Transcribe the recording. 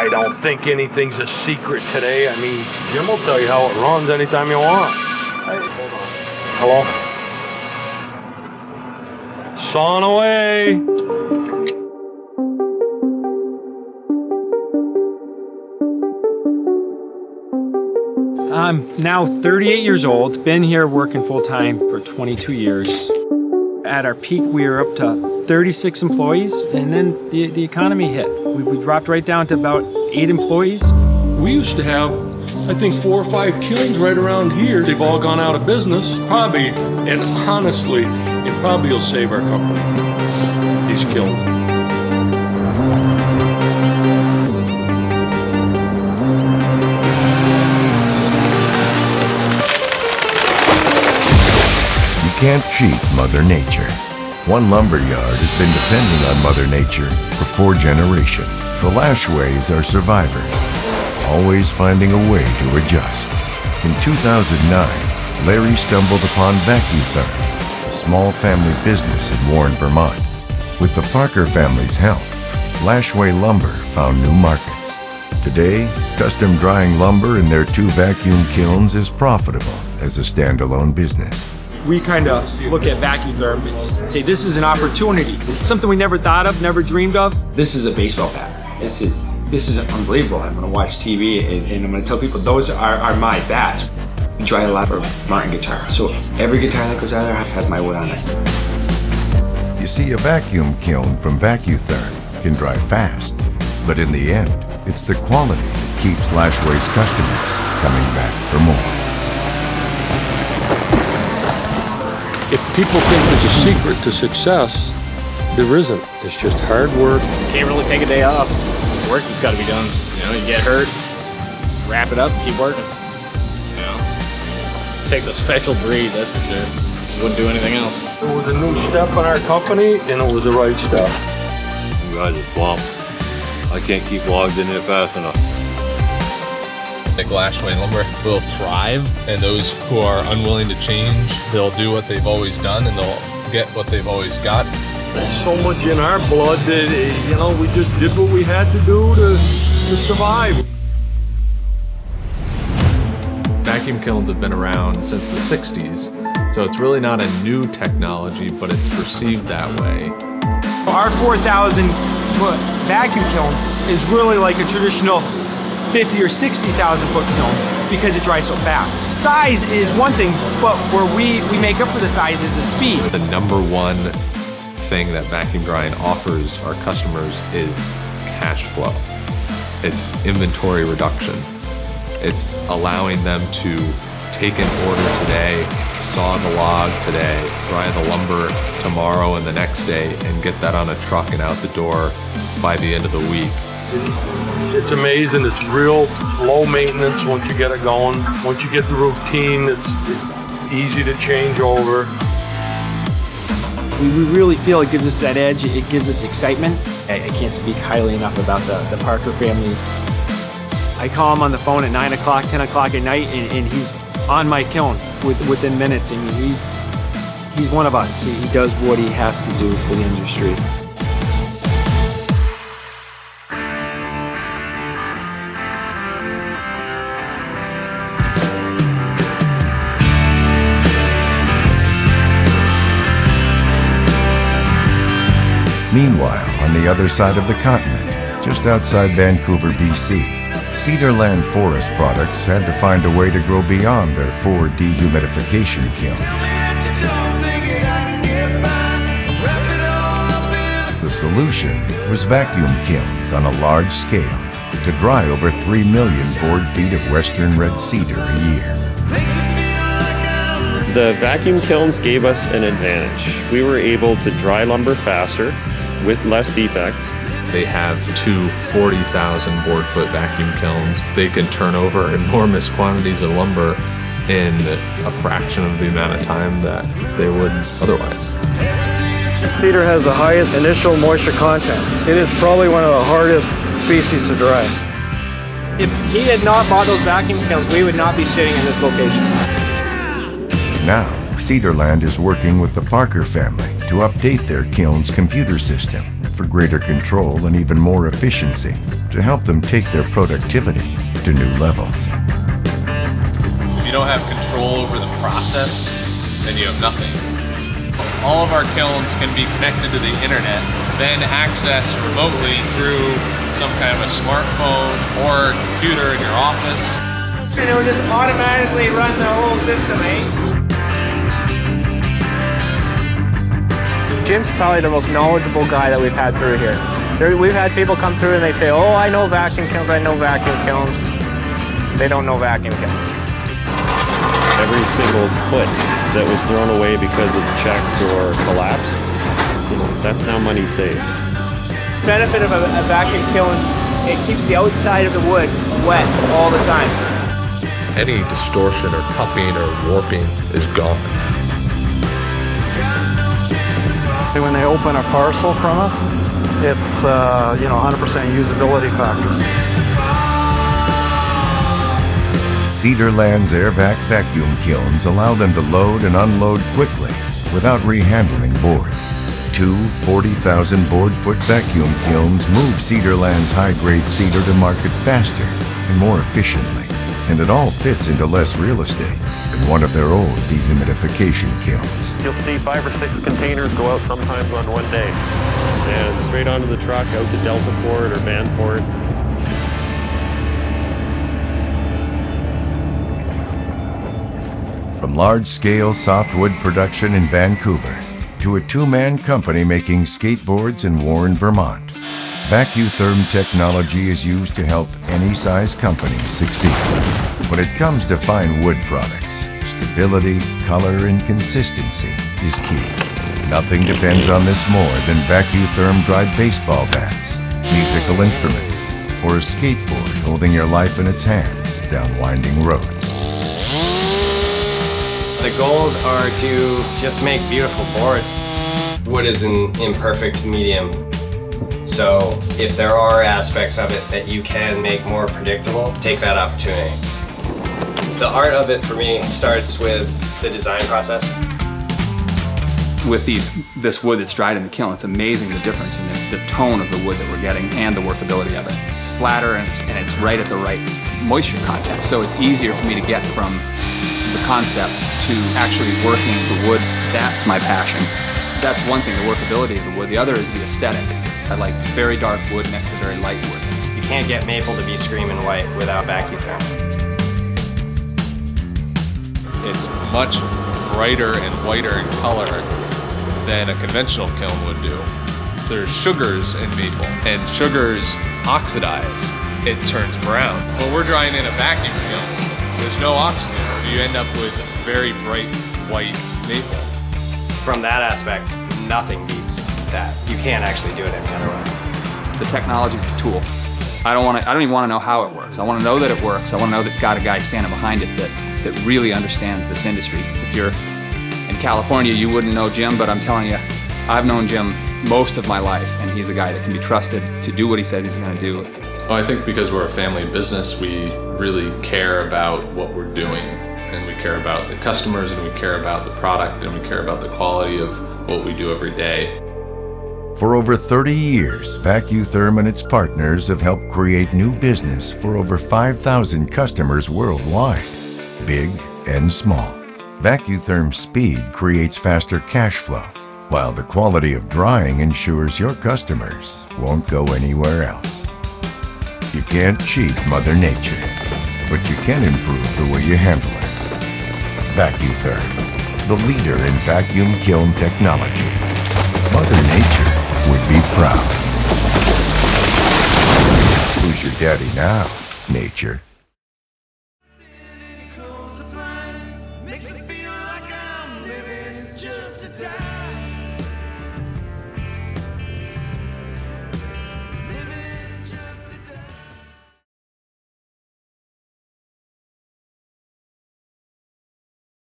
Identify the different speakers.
Speaker 1: I don't think anything's a secret today. I mean, Jim will tell you how it runs anytime you want. Hey, hold on. Hello? Sawing away.
Speaker 2: I'm now 38 years old, been here working full-time for 22 years. At our peak, we were up to 36 employees, and then the economy hit. We dropped right down to about 8 employees.
Speaker 1: We used to have, I think, 4 or 5 kilns right around here. They've all gone out of business, probably, and honestly, it probably will save our company, these kilns.
Speaker 3: Can't cheat Mother Nature. One lumber yard has been depending on Mother Nature for 4 generations. The Lashways are survivors, always finding a way to adjust. In 2009, Larry stumbled upon VACUTHERM, a small family business in Warren, Vermont. With the Parker family's help, Lashway lumber found new markets. Today, custom drying lumber in their 2 vacuum kilns is profitable as a standalone business.
Speaker 2: We kind of look at VACUTHERM and say, this is an opportunity. Something we never thought of, never dreamed of.
Speaker 4: This is a baseball bat. This is unbelievable. I'm gonna watch TV and I'm gonna tell people those are my bats. We dry a lot of Martin guitar. So every guitar that goes out there has my wood on it.
Speaker 3: You see, a vacuum kiln from VACUTHERM can dry fast, but in the end, it's the quality that keeps Lashway's customers coming back for more.
Speaker 1: If people think there's a secret to success, there isn't. It's just hard work.
Speaker 5: Can't really take a day off. Work has got to be done. You know, you get hurt, wrap it up, keep working. You know, it takes a special breed, that's for sure. Wouldn't do anything else.
Speaker 1: It was a new step in our company, and it was the right step.
Speaker 6: You guys are swamped. I can't keep logs in there fast enough.
Speaker 7: The Lashway lumber will thrive, and those who are unwilling to change, they'll do what they've always done and they'll get what they've always got.
Speaker 1: There's so much in our blood that, you know, we just did what we had to do to survive.
Speaker 8: Vacuum kilns have been around since the 60s, so it's really not a new technology, but it's perceived that way.
Speaker 2: Our 4,000-foot vacuum kiln is really like a traditional 50 or 60,000 foot kiln because it dries so fast. Size is one thing, but where we make up for the size is the speed.
Speaker 8: The number one thing that vacuum drying offers our customers is cash flow. It's inventory reduction. It's allowing them to take an order today, saw the log today, dry the lumber tomorrow and the next day, and get that on a truck and out the door by the end of the week.
Speaker 1: It's amazing. It's real low maintenance once you get it going. Once you get the routine, it's easy to change over.
Speaker 2: We really feel it gives us that edge. It gives us excitement. I can't speak highly enough about the Parker family. I call him on the phone at 9 o'clock, 10 o'clock at night, and he's on my kiln within minutes. I mean, he's one of us. He does what he has to do for the industry.
Speaker 3: Meanwhile, on the other side of the continent, just outside Vancouver, BC, Cedarland Forest Products had to find a way to grow beyond their 4 dehumidification kilns. The solution was vacuum kilns on a large scale to dry over 3 million board feet of western red cedar a year.
Speaker 9: The vacuum kilns gave us an advantage. We were able to dry lumber faster with less defects.
Speaker 8: They have 2 40,000 board foot vacuum kilns. They can turn over enormous quantities of lumber in a fraction of the amount of time that they would otherwise.
Speaker 10: Cedar has the highest initial moisture content. It is probably one of the hardest species to dry.
Speaker 5: If he had not bought those vacuum kilns, we would not be sitting in this location.
Speaker 3: Now, Cedarland is working with the Parker family to update their kiln's computer system for greater control and even more efficiency, to help them take their productivity to new levels.
Speaker 7: If you don't have control over the process, then you have nothing. All of our kilns can be connected to the internet, then accessed remotely through some kind of a smartphone or computer in your office.
Speaker 2: And it will just automatically run the whole system, eh? Jim's probably the most knowledgeable guy that we've had through here. We've had people come through and they say, oh, I know vacuum kilns, I know vacuum kilns. They don't know vacuum kilns.
Speaker 9: Every single foot that was thrown away because of checks or collapse, that's now money saved.
Speaker 2: The benefit of a vacuum kiln, it keeps the outside of the wood wet all the time.
Speaker 7: Any distortion or cupping or warping is gone.
Speaker 10: When they open a parcel from us, it's 100% usability factor.
Speaker 3: Cedarland's AirVac vacuum kilns allow them to load and unload quickly without rehandling boards. Two 40,000 board-foot vacuum kilns move Cedarland's high-grade cedar to market faster and more efficiently, and it all fits into less real estate than one of their old dehumidification kilns.
Speaker 9: You'll see 5 or 6 containers go out sometimes on one day, and straight onto the truck out to Deltaport or Vanport.
Speaker 3: From large-scale softwood production in Vancouver to a 2-man company making skateboards in Warren, Vermont, VACUTHERM technology is used to help any size company succeed. When it comes to fine wood products, stability, color, and consistency is key. Nothing depends on this more than VACUTHERM dried baseball bats, musical instruments, or a skateboard holding your life in its hands down winding roads.
Speaker 11: The goals are to just make beautiful boards. Wood is an imperfect medium, so if there are aspects of it that you can make more predictable, take that opportunity. The art of it for me starts with the design process.
Speaker 12: With this wood that's dried in the kiln, it's amazing the difference in the tone of the wood that we're getting and the workability of it. It's flatter and it's right at the right moisture content, so it's easier for me to get from the concept to actually working the wood. That's my passion. That's one thing, the workability of the wood. The other is the aesthetic. I like very dark wood next to very light wood.
Speaker 11: You can't get maple to be screaming white without VACUTHERM.
Speaker 7: It's much brighter and whiter in color than a conventional kiln would do. There's sugars in maple, and sugars oxidize. It turns brown. When we're drying in a vacuum kiln, there's no oxygen, so you end up with very bright white maple.
Speaker 11: From that aspect, nothing beats that. You can't actually do it any other way.
Speaker 12: The technology is the tool. I don't even want to know how it works. I want to know that it works. I want to know that it's got a guy standing behind it that really understands this industry. If you're in California, you wouldn't know Jim, but I'm telling you, I've known Jim most of my life, and he's a guy that can be trusted to do what he says he's going to do.
Speaker 7: Well, I think because we're a family business, we really care about what we're doing, and we care about the customers, and we care about the product, and we care about the quality of what we do every day.
Speaker 3: For over 30 years, VACUTHERM and its partners have helped create new business for over 5,000 customers worldwide, big and small. VACUTHERM's speed creates faster cash flow, while the quality of drying ensures your customers won't go anywhere else. You can't cheat Mother Nature, but you can improve the way you handle it. VACUTHERM, the leader in vacuum kiln technology. Mother Nature would be proud. Who's your daddy now, Nature?